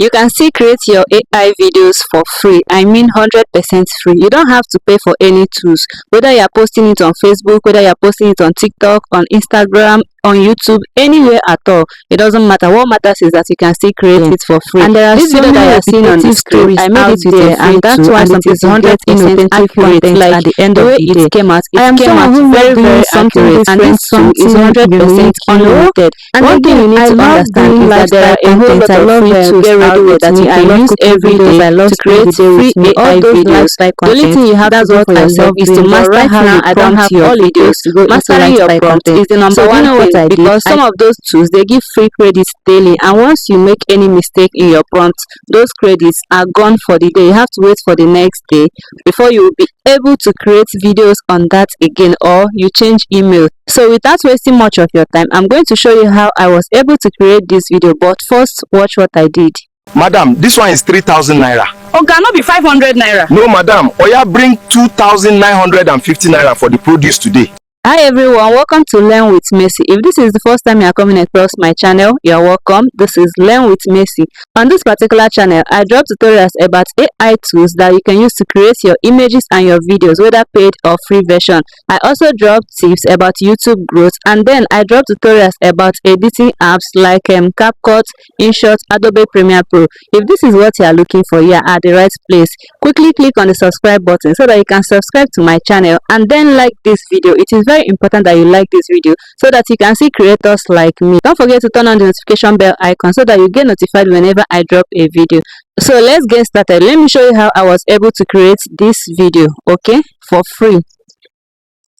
You can still create your AI videos for free. I mean 100% free. You don't have to pay for any tools. Whether you are posting it on Facebook, whether you are posting it on TikTok, on Instagram, on YouTube, anywhere at all. It doesn't matter. What matters is that you can still create it for free. And there are this video that you are seeing on the screen, I made it with a free and that's why some people 100% accurate. Like at the end of the day, it came out very, very accurate, and this tool is 100% unlimited. And one thing you need to understand is that there are a whole lot of free tools out there that you can use every day to create free AI videos. The only thing you have to do for yourself is to master how you prompt your videos. Mastering your prompt is the number one thing, because some of those tools, they give free credits daily, and once you make any mistake in your prompt, those credits are gone for the day. You have to wait for the next day before you will be able to create videos on that again, or you change email. So without wasting much of your time, I'm going to show you how I was able to create this video. But first, watch what I did. Madam, this one is 3,000 naira. Oga, no be 500 naira. No, madam. Oya, bring 2,950 naira for the produce today. Hi everyone, welcome to Learn with Mercy. If this is the first time you are coming across my channel, you are welcome. This is Learn with Mercy. On this particular channel, I drop tutorials about AI tools that you can use to create your images and your videos, whether paid or free version. I also drop tips about YouTube growth, and then I drop tutorials about editing apps like CapCut, InShot, Adobe Premiere Pro. If this is what you are looking for, you are at the right place. Quickly click on the subscribe button so that you can subscribe to my channel, and then like this video. It is very important that you like this video so that you can see creators like me. Don't forget to turn on the notification bell icon so that you get notified whenever I drop a video. So let's get started. Let me show you how I was able to create this video, okay, for free.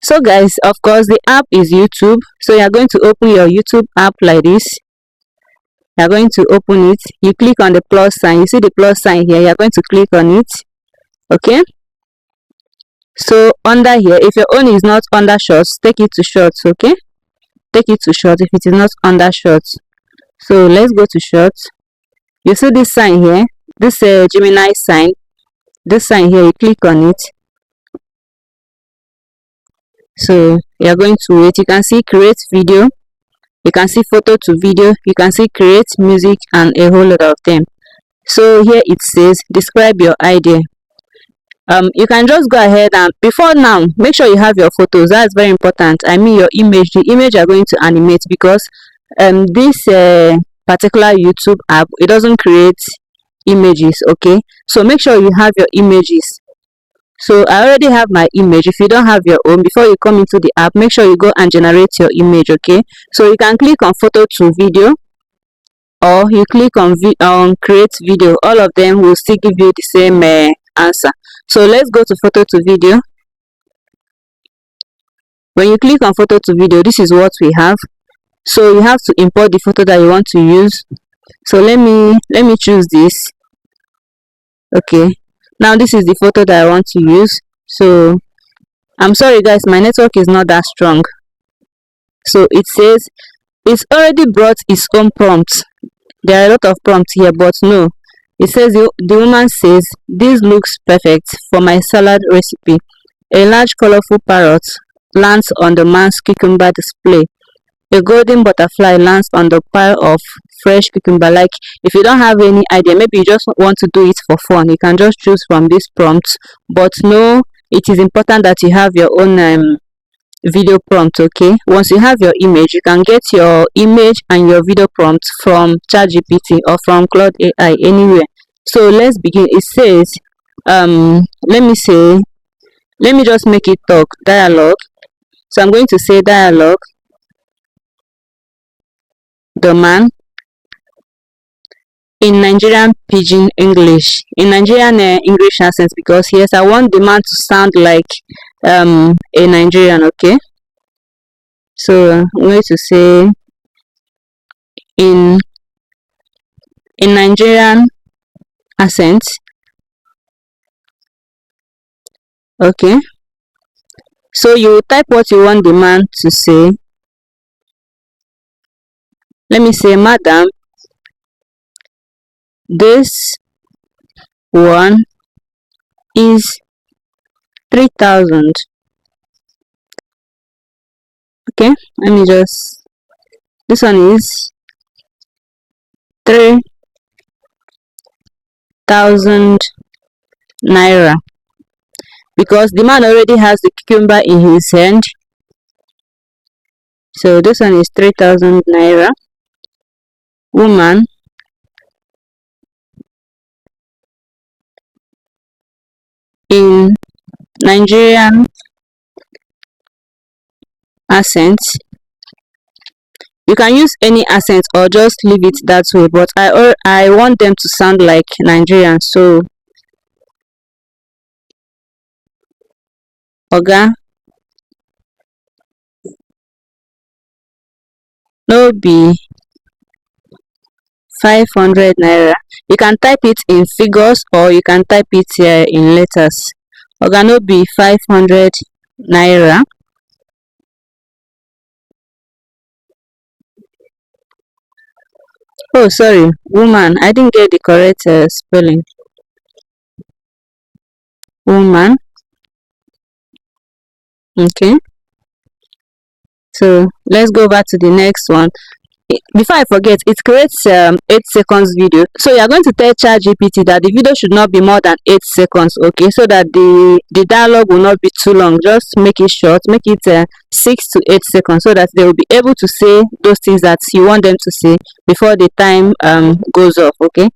So guys, of course the app is YouTube. So you are going to open your YouTube app like this. You are going to open it. You click on the plus sign. You see the plus sign here. You are going to click on it, okay. So under here, if your own is not under shorts, take it to shorts, okay. Take it to shorts if it is not under shorts. So let's go to shorts. You see this sign here, this Gemini sign, this sign here, you click on it. So you are going to wait. You can see create video, you can see photo to video, you can see create music, and a whole lot of them. So here it says describe your idea. You can just go ahead, and before now, make sure you have your photos. That's very important. I mean your image, the image you are going to animate, because this particular YouTube app, it doesn't create images, okay. So make sure you have your images. So I already have my image. If you don't have your own, before you come into the app, make sure you go and generate your image, okay. So you can click on photo to video, or you click on create video. All of them will still give you the same answer. So let's go to photo to video. When you click on photo to video, this is what we have. So you have to import the photo that you want to use. So let me choose this, okay. Now this is the photo that I want to use. So I'm sorry guys, my network is not that strong. So it says it's already brought its own prompts. There are a lot of prompts here, but no, it says the woman says this looks perfect for my salad recipe. A large colorful parrot lands on the man's cucumber display. A golden butterfly lands on the pile of fresh cucumber. Like, if you don't have any idea, maybe you just want to do it for fun, you can just choose from these prompts. But no, it is important that you have your own video prompt, okay. Once you have your image, you can get your image and your video prompt from ChatGPT or from Claude AI, anywhere. So let's begin. It says let me just make it talk dialogue. So I'm going to say dialogue. The man in Nigerian pidgin English, in Nigerian English accent, because yes, I want the man to sound like a Nigerian, okay. So I'm going to say in Nigerian accent, okay. So you type what you want the man to say. Let me say, madam, this one is 3,000. Okay, let me just, this one is 3,000. 3,000 naira, because the man already has the cucumber in his hand. So this one is 3,000 naira. Woman, in Nigerian accent, you can use any accent or just leave it that way, but I want them to sound like Nigerian. So oga, no be 500 naira. You can type it in figures or you can type it here in letters. Oga, no be 500 naira. Oh, sorry, woman. I didn't get the correct spelling. Woman. Okay. So let's go back to the next one. Before I forget, it creates 8 seconds video. So you are going to tell ChatGPT that the video should not be more than 8 seconds, okay, so that the dialogue will not be too long. Just make it short, make it 6 to 8 seconds, so that they will be able to say those things that you want them to say before the time goes off. Okay,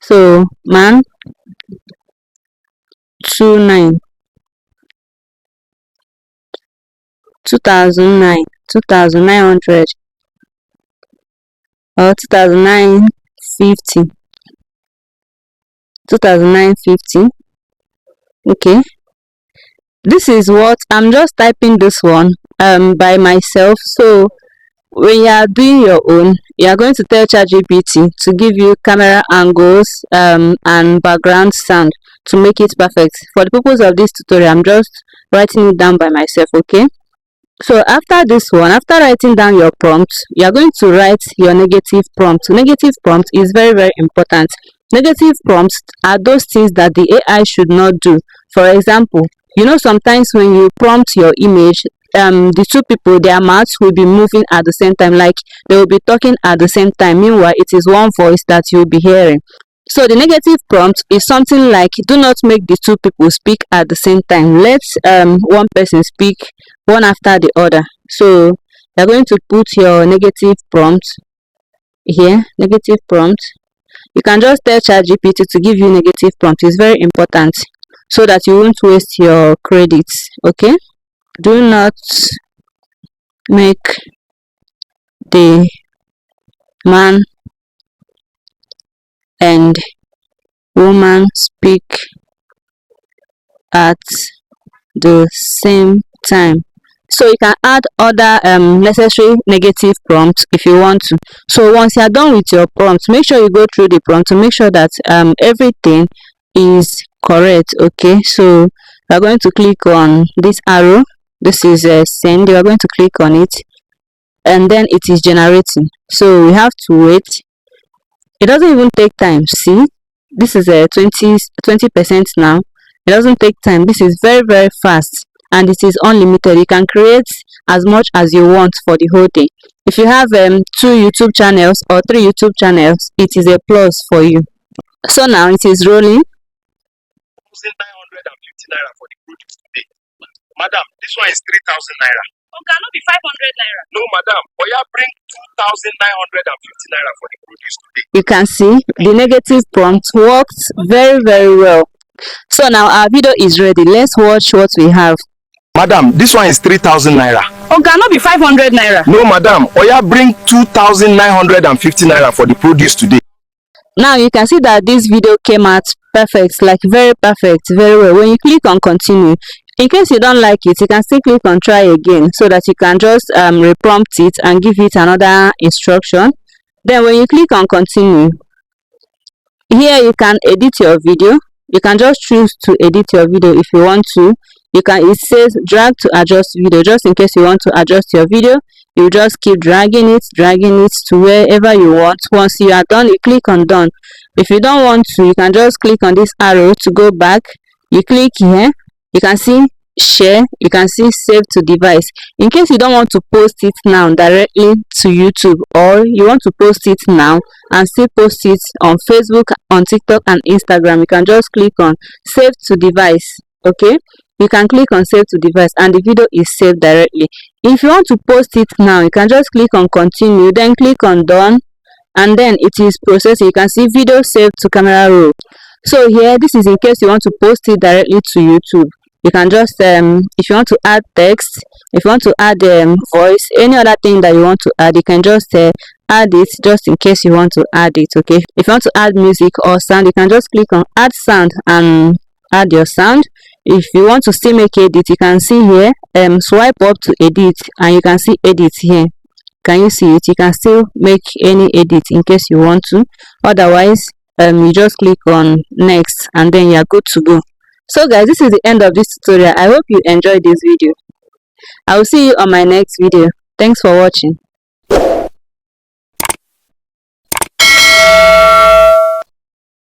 so man 29 2009 2900 or 2950 2950. Okay, this is what I'm just typing this one by myself. So when you are doing your own, you are going to tell ChatGPT to give you camera angles and background sound to make it perfect. For the purpose of this tutorial, I'm just writing it down by myself. Okay, so after this one, after writing down your prompt, you are going to write your negative prompt. Negative prompt is very important. Negative prompts are those things that the AI should not do. For example, you know, sometimes when you prompt your image, the two people, their mouths will be moving at the same time, like they will be talking at the same time. Meanwhile, it is one voice that you'll be hearing. So the negative prompt is something like, do not make the two people speak at the same time. Let one person speak one after the other. So you're going to put your negative prompt here, negative prompt. You can just tell ChatGPT to give you negative prompt. It's very important so that you won't waste your credits. Okay, do not make the man and woman speak at the same time. So you can add other necessary negative prompts if you want to. So once you are done with your prompt, make sure you go through the prompt to make sure that everything is correct. Okay, so we are going to click on this arrow. This is send. We are going to click on it, and then it is generating. So we have to wait. It doesn't even take time. See, this is a 20% now. It doesn't take time. This is very fast, and it is unlimited. You can create as much as you want for the whole day. If you have 2 YouTube channels or 3 YouTube channels, it is a plus for you. So now it is rolling. 950 naira for the produce today. Madam, this one is 3,000 naira. Oga, no be 500 naira. No, madam. Oya, bring 2,950 naira for the produce today. You can see the negative prompt worked very well. So now our video is ready. Let's watch what we have. Madam, this one is 3,000 naira. Oga, no be 500 naira. No, madam. Oya, bring 2,950 naira for the produce today. Now you can see that this video came out perfect, like very perfect, very well. When you click on continue, in case you don't like it, you can still click on try again, so that you can just reprompt it and give it another instruction. Then when you click on continue, here you can edit your video. You can just choose to edit your video if you want to. It says drag to adjust video, just in case you want to adjust your video. You just keep dragging it to wherever you want. Once you are done, you click on done. If you don't want to, you can just click on this arrow to go back. You click here, you can see share, you can see save to device. In case you don't want to post it now directly to YouTube, or you want to post it now and still post it on Facebook, on TikTok and Instagram, you can just click on save to device. Okay, you can click on save to device and the video is saved directly. If you want to post it now, you can just click on continue, then click on done, and then it is processing. You can see video saved to camera roll. So here, this is in case you want to post it directly to YouTube. You can just if you want to add text, if you want to add voice, any other thing that you want to add, you can just add it, just in case you want to add it. Okay, if you want to add music or sound, you can just click on add sound and add your sound. If you want to still make edit, you can see here swipe up to edit, and you can see edit here. Can you see it? You can still make any edit in case you want to. Otherwise, you just click on next and then you're good to go. So guys, this is the end of this tutorial. I hope you enjoyed this video. I will see you on my next video. Thanks for watching.